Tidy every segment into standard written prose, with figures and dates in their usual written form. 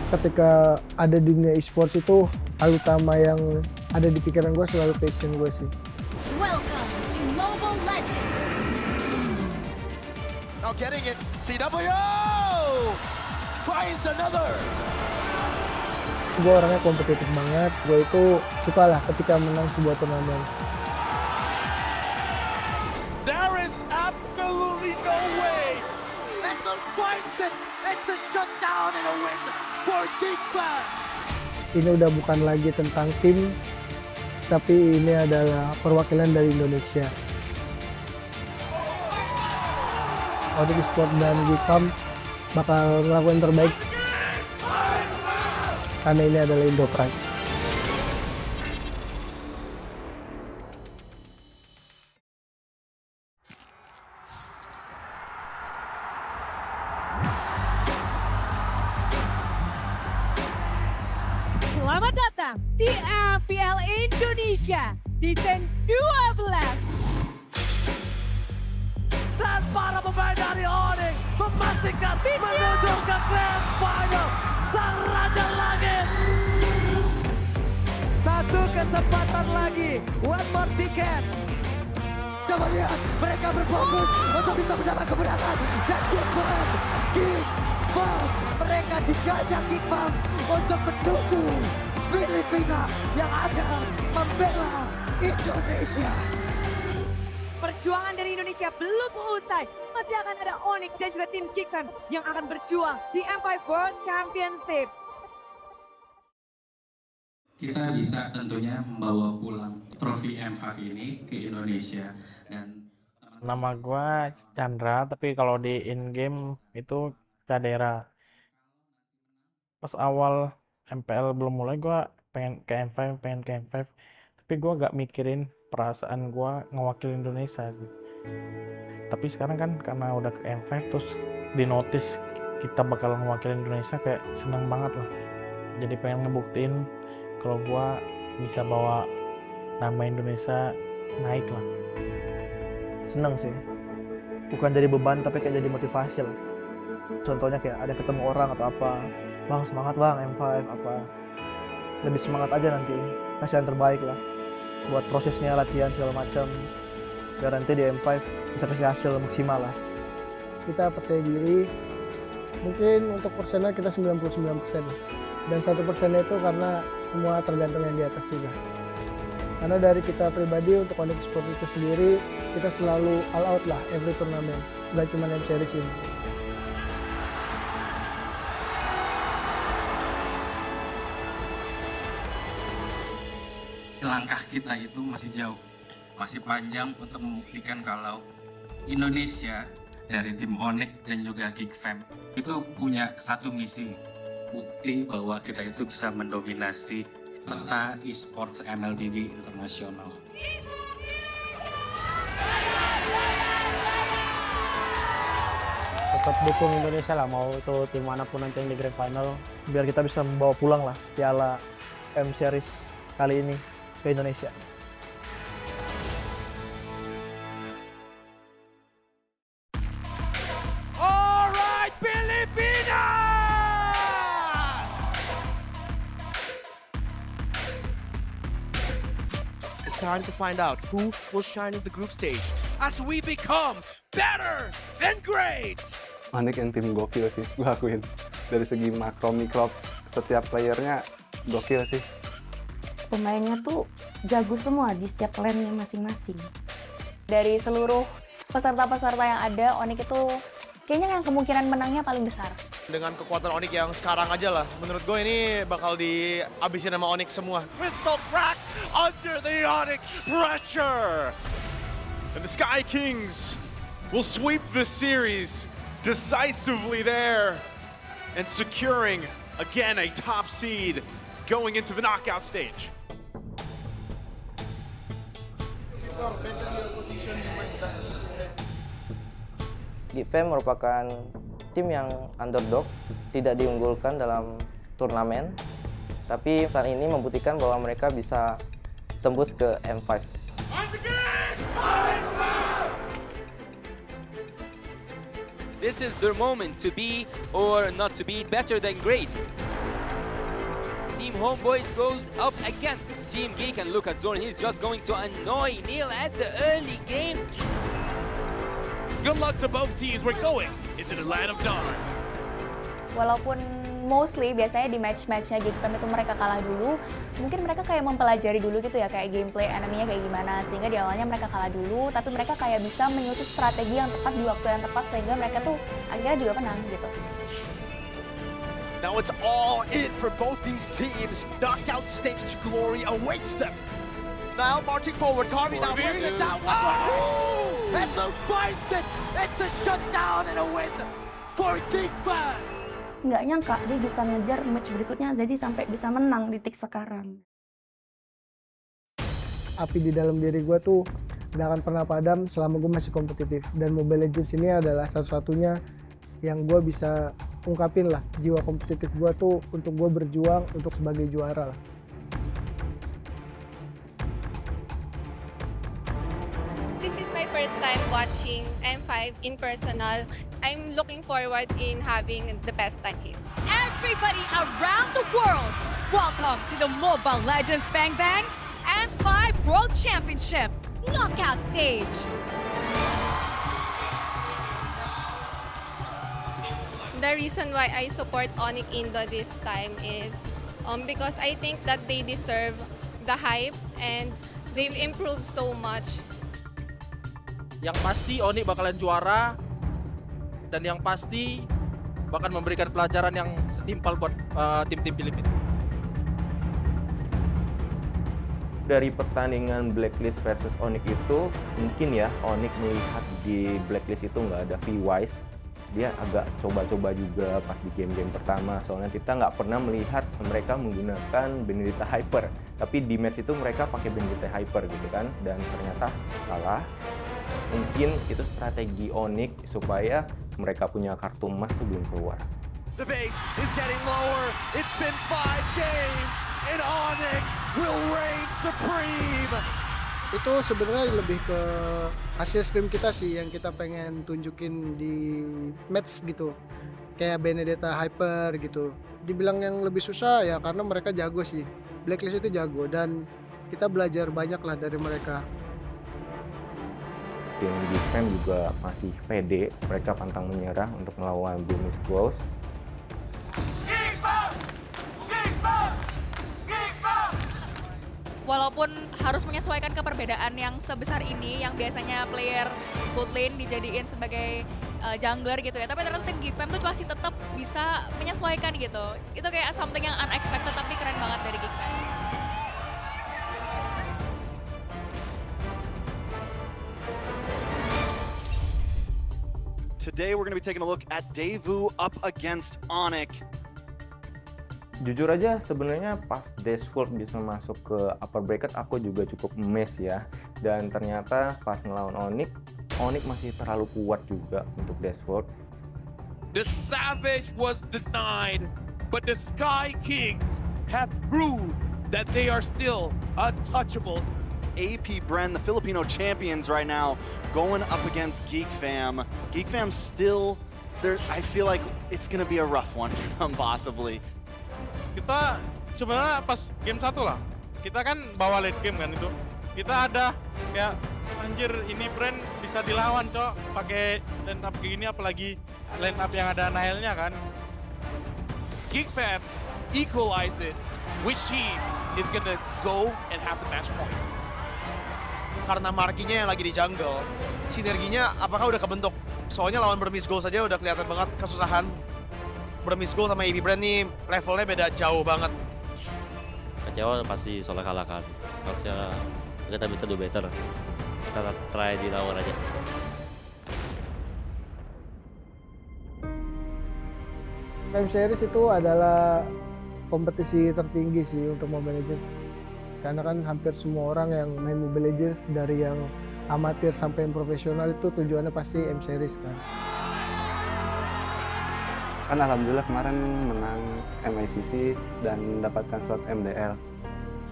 Ketika ada di dunia e-sports itu hal utama yang ada di pikiran gue selalu passion gue sih. Welcome to Mobile Legends. Now getting it, CW finds another. Gue orangnya kompetitif banget, gue itu suka lah ketika menang sebuah turnamen. There is absolutely no way. Ekton finds it. It's a shutdown and a win for Geekfam. Ini udah bukan lagi tentang tim, tapi ini adalah perwakilan dari Indonesia. Onyx Esports dan Geekfam bakal melakukan yang terbaik karena ini adalah Indo Pride. Selamat datang di FPL Indonesia Season 12. Dan para pemain dari Onyx memastikan menuju ke Grand Final Sang Raja Langit. Satu kesempatan lagi, one more ticket. Coba lihat, mereka berfokus untuk bisa mendapat kemenangan. Dan Geekfam mereka digajak Geekfam untuk menuju Filipina yang akan membela Indonesia. Perjuangan dari Indonesia belum usai. Masih akan ada Onyx dan juga tim Geekfam yang akan berjuang di M5 World Championship. Kita bisa tentunya membawa pulang trofi M5 ini ke Indonesia. Dan nama gua Chandra, tapi kalau di in game itu Cadera. Pas awal MPL belum mulai gua pengen ke M5, tapi gua gak mikirin perasaan gua ngewakili Indonesia sih. Tapi sekarang kan karena udah ke M5 terus di notice kita bakal ngewakili Indonesia, kayak seneng banget lah. Jadi pengen ngebuktiin kalau gua bisa bawa nama Indonesia naik lah. Seneng sih, bukan jadi beban tapi kayak jadi motivasi lah. Contohnya kayak ada ketemu orang atau apa, bang semangat bang M5 apa, lebih semangat aja nanti, kasih yang terbaik lah buat prosesnya, latihan segala macam, biar nanti di M5 bisa kasih hasil maksimal lah. Kita percaya diri, mungkin untuk persennya kita 99%, dan 1% itu karena semua tergantung yang di atas juga. Karena dari kita pribadi untuk Onyx Esports itu sendiri, kita selalu all out lah every turnamen, gak cuma M series ini. langkah kita itu masih jauh, masih panjang untuk membuktikan kalau Indonesia dari tim Onyx dan juga Geekfam itu punya satu misi, bukti bahwa kita itu bisa mendominasi peta e-sports MLBB internasional. Tetap dukung Indonesia lah, mau itu tim manapun nanti yang di Grand Final, biar kita bisa membawa pulang lah piala M Series kali ini ke Indonesia. Alright, Pilipinas! It's time to find out who will shine in the group stage as we become better than great! Onyx yang tim gokil sih, gue akuin. Dari segi makro mikro, setiap playernya gokil sih. Pemainnya tuh jago semua di setiap lane-nya masing-masing. Dari seluruh peserta-peserta yang ada, Onyx itu kayaknya yang kemungkinan menangnya paling besar. Dengan kekuatan Onyx yang sekarang aja lah, menurut gue ini bakal dihabisin sama Onyx semua. Crystal cracks under the Onyx pressure. And the Sky Kings will sweep the series decisively there and securing again a top seed going into the knockout stage. Geekfam merupakan tim yang underdog, tidak diunggulkan dalam turnamen, tapi saat ini membuktikan bahwa mereka bisa tembus ke M5. This is their moment to be or not to be better than great. Team Homeboys goes up against Team Geek, and look at Zorn, he's just going to annoy Neil at the early game. Good luck to both teams. We're going into the land of dawn. Walaupun mostly biasanya di match-matchnya Geekfam itu mereka kalah dulu, mungkin mereka kayak mempelajari dulu gitu ya, kayak gameplay enemy-nya kayak gimana, sehingga di awalnya mereka kalah dulu, tapi mereka kayak bisa menyusun strategi yang tepat di waktu yang tepat, sehingga mereka tuh akhirnya juga menang gitu. Now it's all in for both these teams. Knockout stage glory awaits them. Now marching forward, Carvey now wears it down. Oh! And Luke finds it. It's a shutdown and a win for Geekfam. Nggak nyangka dia bisa ngejar match berikutnya, jadi sampai bisa menang di tick sekarang. Api di dalam diri gue tuh nggak akan pernah padam selama gue masih kompetitif. Dan Mobile Legends ini adalah satu-satunya yang gue bisa ungkapin lah, jiwa kompetitif gue tuh untuk gue berjuang untuk sebagai juara lah. This is my first time watching M5 in personal. I'm looking forward in having the best time here. Everybody around the world, welcome to the Mobile Legends Bang Bang M5 World Championship Knockout Stage. The reason why I support Onyx Indo this time is because I think that they deserve the hype and they've improved so much. Yang pasti Onyx bakalan juara, dan yang pasti bahkan memberikan pelajaran yang setimpal buat tim-tim Filipina. Dari pertandingan Blacklist versus Onyx itu, mungkin ya Onyx melihat di Blacklist itu nggak ada V-Wise. Dia agak coba-coba juga pas di game-game pertama, soalnya kita nggak pernah melihat mereka menggunakan Benedetta Hyper, tapi di match itu mereka pakai Benedetta Hyper gitu kan, dan ternyata kalah. Mungkin itu strategi Onyx supaya mereka punya kartu emas tuh belum keluar. The base is getting lower. It's been 5 games and Onyx will reign supreme. Itu sebenarnya lebih ke hasil scrim kita sih yang kita pengen tunjukin di match gitu. Kayak Benedetta Hyper gitu. Dibilang yang lebih susah ya karena mereka jago sih. Blacklist itu jago dan kita belajar banyak lah dari mereka. Tim Geekfam juga masih pede, mereka pantang menyerah untuk melawan Brumis Goals. Walaupun harus menyesuaikan ke perbedaan yang sebesar ini, yang biasanya player gold lane dijadiin sebagai jungler gitu ya, tapi ternyata tim Geekfam tuh masih tetap bisa menyesuaikan gitu. Itu kayak something yang unexpected tapi keren banget dari Geekfam. Today we're going to be taking a look at Daewoo up against Onyx. Jujur aja sebenarnya pas Dashworld bisa masuk ke upper bracket aku juga cukup amazed ya. Dan ternyata pas ngelawan Onyx, Onyx masih terlalu kuat juga untuk Dashworld. The Savage was denied, but the Sky Kings have proved that they are still untouchable. AP Bren, the Filipino champions right now, going up against Geekfam. Geekfam still, I feel like it's going to be a rough one for them possibly. Kita sebenarnya pas game 1 lah, kita kan bawa late game kan itu. Kita ada kayak anjir ini brand bisa dilawan cok pakai line up kayak gini, apalagi line up yang ada Nailnya kan. Geekfam equalized it. Which team is gonna go and have the match point? Karena Markinya yang lagi di jungle, sinerginya apakah udah kebentuk? Soalnya lawan Burmese Gold saja udah kelihatan banget kesusahan. Burmese Gold sama AP Brand nih levelnya beda jauh banget. Kecewa pasti soalnya kalah kan. Harusnya kita bisa do better. Kita try di lawan aja. Time Series itu adalah kompetisi tertinggi sih untuk Mobile Legends. Karena kan hampir semua orang yang main Mobile Legends dari yang amatir sampai yang profesional itu tujuannya pasti M Series kan. Kan alhamdulillah kemarin menang MICC dan mendapatkan slot MDL.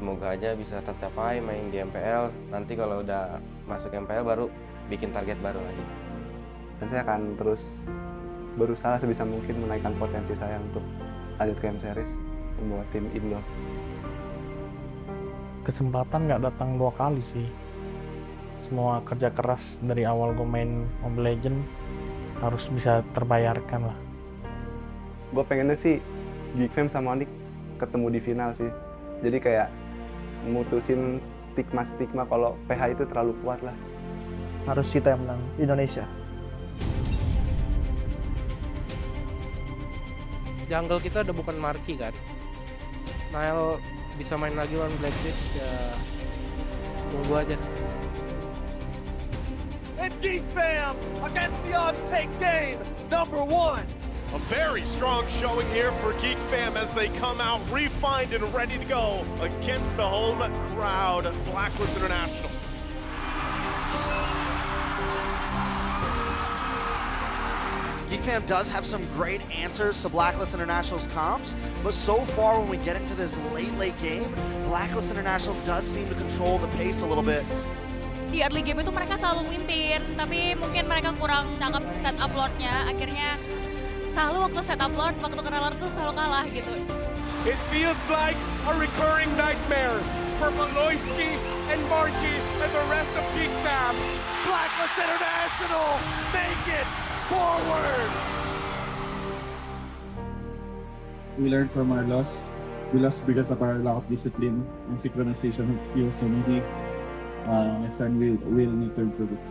Semoga aja bisa tercapai main di MPL. Nanti kalau udah masuk MPL baru bikin target baru lagi. Dan saya akan terus berusaha sebisa mungkin menaikkan potensi saya untuk lanjut ke M Series. membawa tim Indo. Kesempatan nggak datang 2 kali sih. Semua kerja keras dari awal gue main Mobile Legends harus bisa terbayarkan lah. Gue pengennya sih Geek sama Onyx ketemu di final sih. Jadi kayak mutusin stigma-stigma kalau PH itu terlalu kuat lah. Harus kita yang menang, Indonesia. Jungle kita udah bukan marquee kan. Nile bisa main lagi lawan Blacklist ya, tunggu aja. And Geek Fam against the Aztec game #1. A very strong showing here for Geek Fam as they come out refined and ready to go against the home crowd, Blacklist International. Geek Fam does have some great answers to Blacklist International's comps, but so far when we get into this late game, Blacklist International does seem to control the pace a little bit. Di early game itu mereka selalu mimpin, tapi mungkin mereka kurang cakep set uploadnya. Akhirnya selalu waktu set upload, waktu kenalan tuh selalu kalah gitu. It feels like a recurring nightmare for Maloyski and Marky and the rest of Geek Fam. Blacklist International make it forward. We learned from our loss. We lost because of our lack of discipline and synchronization of skills. So maybe next time we'll need to improve it.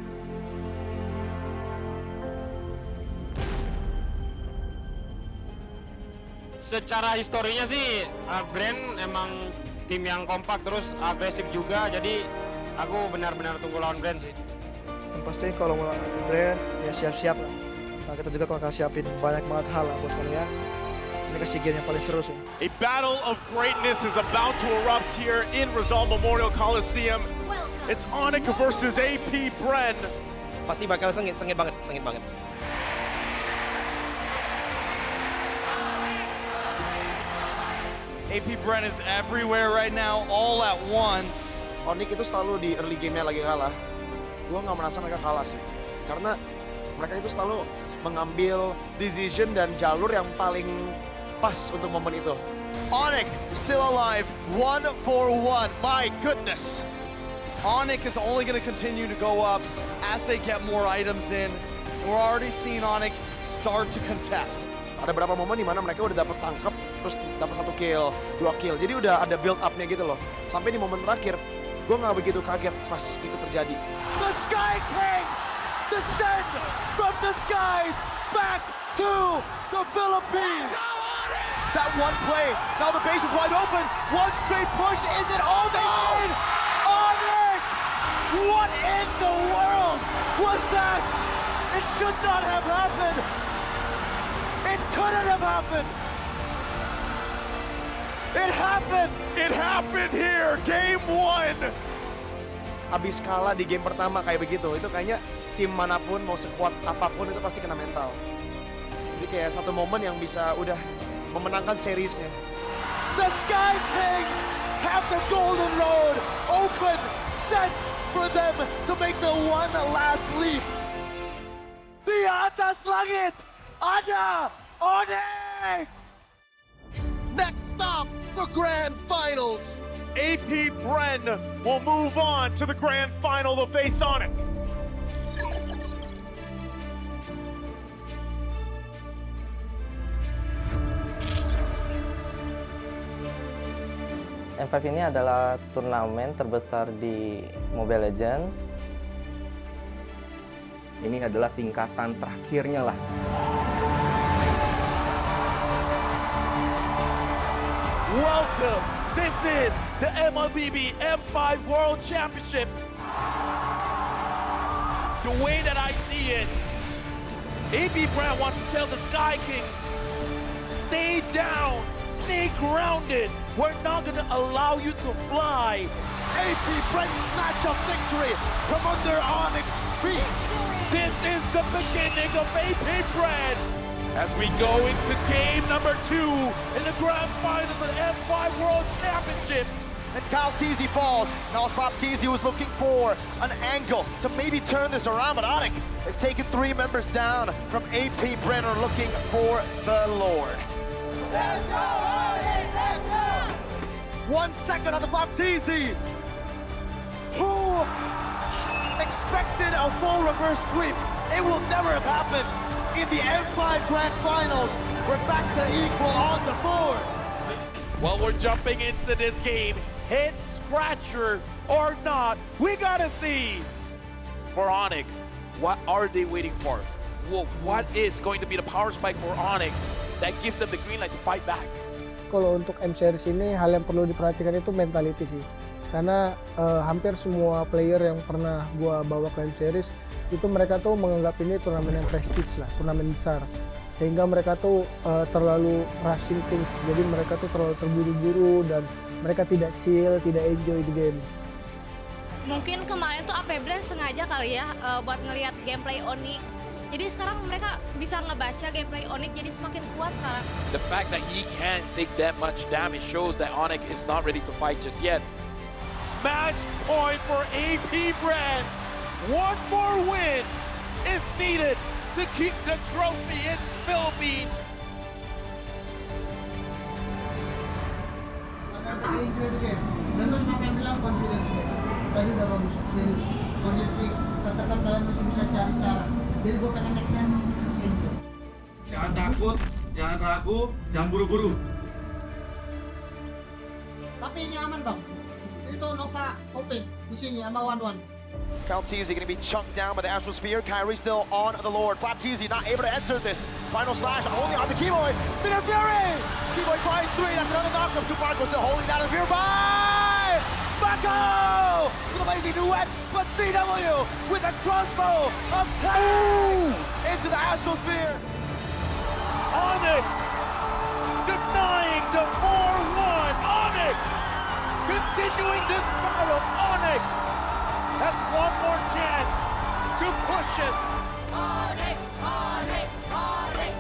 Secara historinya sih, Brand emang tim yang kompak terus agresif juga. Jadi aku benar-benar tunggu lawan Brand sih. Yang pasti kalau mau lawan Brand ya siap-siap lah. Nah, kita juga bakal siapin banyak banget hal lah buat kalian. Ini kasih game yang paling seru sih. A battle of greatness is about to erupt here in Rizal Memorial Coliseum. It's Onyx versus AP Bren. Pasti bakal sengit banget. AP Bren is everywhere right now, all at once. Onyx itu selalu di early game-nya lagi kalah. Gua nggak merasa mereka kalah sih, karena mereka itu selalu mengambil decision dan jalur yang paling pas untuk momen itu. Onyx still alive, 1-for-1. My goodness. Onyx is only going to continue to go up as they get more items in. We're already seeing Onyx start to contest. Ada beberapa momen di mana mereka udah dapat tangkap, terus dapat 1 kill, 2 kill. Jadi udah ada build up-nya gitu loh. Sampai di momen terakhir, gue nggak begitu kaget pas itu terjadi. The Sky Kings descend from the skies back to the Philippines. That one play, now the base is wide open. One straight push, is it all they need? Onyx! What in the world was that? It should not have happened. It couldn't have happened. It happened. It happened here, game 1. Abis kalah di game pertama kayak begitu, itu kayaknya tim manapun mau sekuat apapun itu pasti kena mental. Jadi kayak satu momen yang bisa udah memenangkan seriesnya. The Sky Kings have the golden road open, set for them to make the one last leap. Di atas langit ada Onyx. Next stop, the Grand Finals. AP Bren will move on to the Grand Final to face Onyx. M5 ini adalah turnamen terbesar di Mobile Legends. Ini adalah tingkatan terakhirnya lah. Welcome. This is the MLBB M5 World Championship. The way that I see it, AP Brown wants to tell the Sky Kings, stay down, stay grounded. We're not going to allow you to fly. AP Bren snatch a victory from under Onyx's feet. This is the beginning of AP Bren. As we go into game number 2 in the grand final of the M5 World Championship. And Kyle Teasy falls. Now Pop Teasy was looking for an angle to maybe turn this around, but Onyx, they've taken 3 members down from AP Brenner looking for the Lord. Let's go, Onyx! 1 second on the Baptiste. Who expected a full reverse sweep? It will never have happened in the M5 Grand Finals. We're back to equal on the board. Well, we're jumping into this game, head scratcher or not. We gotta see for Onyx, what are they waiting for? What is going to be the power spike for Onyx that gives them the green light to fight back? Kalau untuk M Series ini hal yang perlu diperhatikan itu mentality sih. Karena hampir semua player yang pernah gua bawa ke M Series itu mereka tuh menganggap ini turnamen yang prestige lah, turnamen besar. Sehingga mereka tuh terlalu rushing things. Jadi mereka tuh terlalu terburu-buru dan mereka tidak chill, tidak enjoy the game. Mungkin kemarin tuh AP Brand sengaja kali ya buat ngelihat gameplay Onyx. Jadi sekarang mereka bisa ngebaca gameplay Onyx jadi semakin kuat sekarang. The fact that he can take that much damage shows that Onyx is not ready to fight just yet. Match point for AP Brand. One more win is needed to keep the trophy in Philippines. Enjoy the game. Dan terus makan bilang confidence guys. Tadi udah bagus, serius. Kondisi katakan kalian masih bisa cari cara. Jadi gue pengen nextnya just enjoy. Jangan takut, jangan ragu, jangan buru-buru. Tapi ini aman bang. Itu Nova OP di sini sama One. Baptiste going to be chunked down by the Astrosphere. Kyrie still on the Lord. Baptiste not able to enter this. Final slash only on the Keyboy. Minor Fury! Keyboy finds 3. That's another knockup. Supermarco still holding down a Fury by Mako! With a lazy duet, but CW with a crossbow of 10 into the Astrosphere. Onyx denying the 4-1. Onyx continuing this battle. Onyx has one more chance to push us. Onyx, Onyx, Onyx.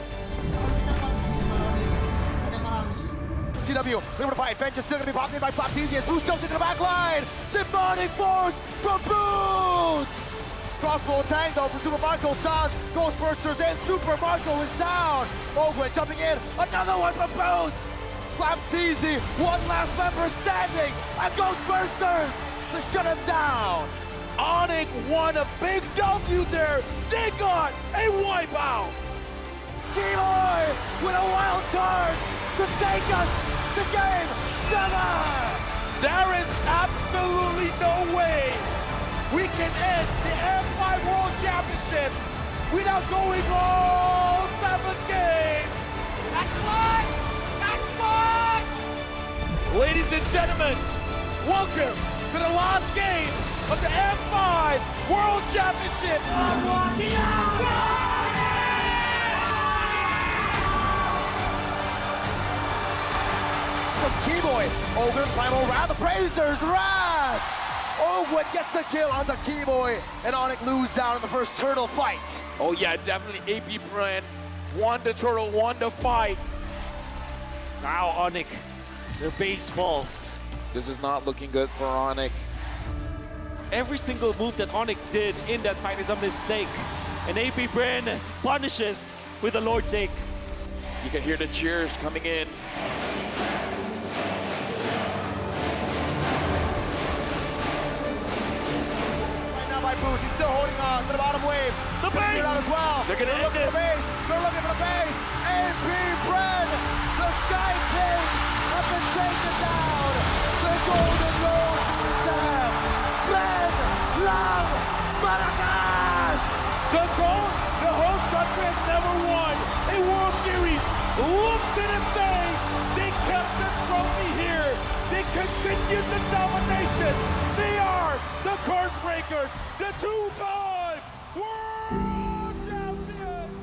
CW, able to fight. Bench is still going to be popped in by Baptiste. Boots jumps into the back line. Demonic force from Boots. Crossbow attack though from Super Marco. Sans, Ghostbusters in. Super Marco is down. Ogwin jumping in. Another one from Boots. Baptiste, one last member standing. And Ghostbusters to shut him down. Onyx won a big W there. They got a wipeout. Keyboy with a wild card to take us to game 7. There is absolutely no way we can end the M5 World Championship without going all 7 games. That's one! That's one! Ladies and gentlemen, welcome to the last game of the M5 World Championship. From Keyboy, Ogre final round, the Brazers Wrath! Ogwin gets the kill onto Keyboy, and Onyx lose out in the first turtle fight. Oh yeah, definitely AP Brand won the turtle, won the fight. Now Onyx, their base falls. This is not looking good for Onyx. Every single move that Onyx did in that fight is a mistake. And AP Brand punishes with the Lord Take. You can hear the cheers coming in. By Boots, he's still holding on to the bottom wave. The base! As well. They're gonna end looking this. for the base. They're looking for the base. AP Bren, the Sky Kings have been taken down. The Golden Road to them. Ben Lang Maracas! The host country has never won a World Series. Looked at his face. They kept the trophy here. They continued the domination. They are the Curse Breakers, the two-time world champions.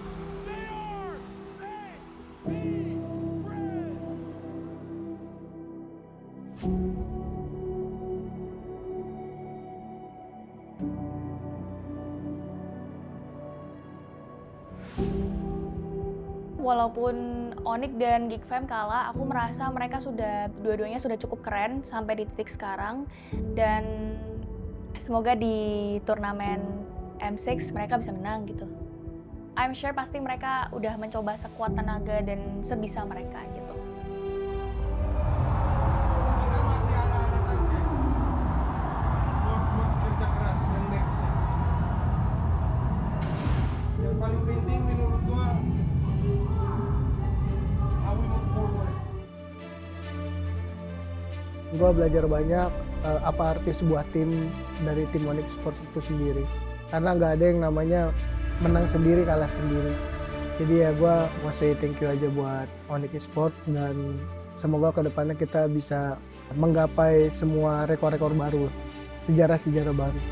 They are Walaupun Onyx dan Geek Fam kalah, aku merasa mereka dua-duanya sudah cukup keren sampai di titik sekarang. Dan semoga di turnamen M6 mereka bisa menang gitu. I'm sure pasti mereka udah mencoba sekuat tenaga dan sebisa mereka gitu. Kita paling penting menurut gua how we move forward. Gue belajar banyak apa arti sebuah tim dari tim Onyx Sports itu sendiri, karena nggak ada yang namanya menang sendiri kalah sendiri. Jadi ya gue mau say thank you aja buat Onyx Sports, dan semoga kedepannya kita bisa menggapai semua rekor-rekor baru, sejarah-sejarah baru.